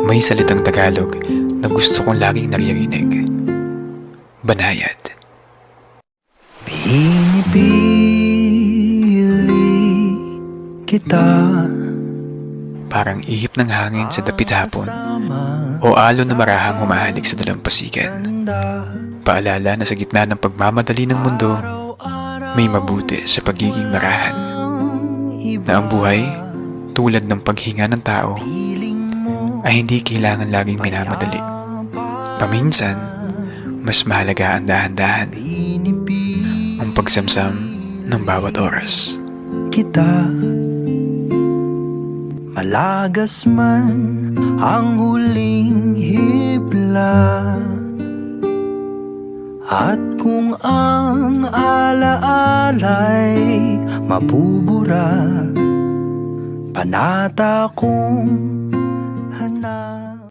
May salitang Tagalog na gusto kong laging naririnig. Banayad. Pinipili kita, Parang ihip ng hangin sa dapit hapon o alon na marahang humahalik sa dalampasigan. Paalala na sa gitna ng pagmamadali ng mundo, may mabuti sa pagiging marahan. Na ang buhay, tulad ng paghinga ng tao, ay hindi kailangan laging minamadali. Paminsan, mas mahalaga ang dahan-dahan, ang pagsamsam ng bawat oras. kita. Malagas man ang huling hibla, at kung ang alaala'y mabubura, panata kong hanap.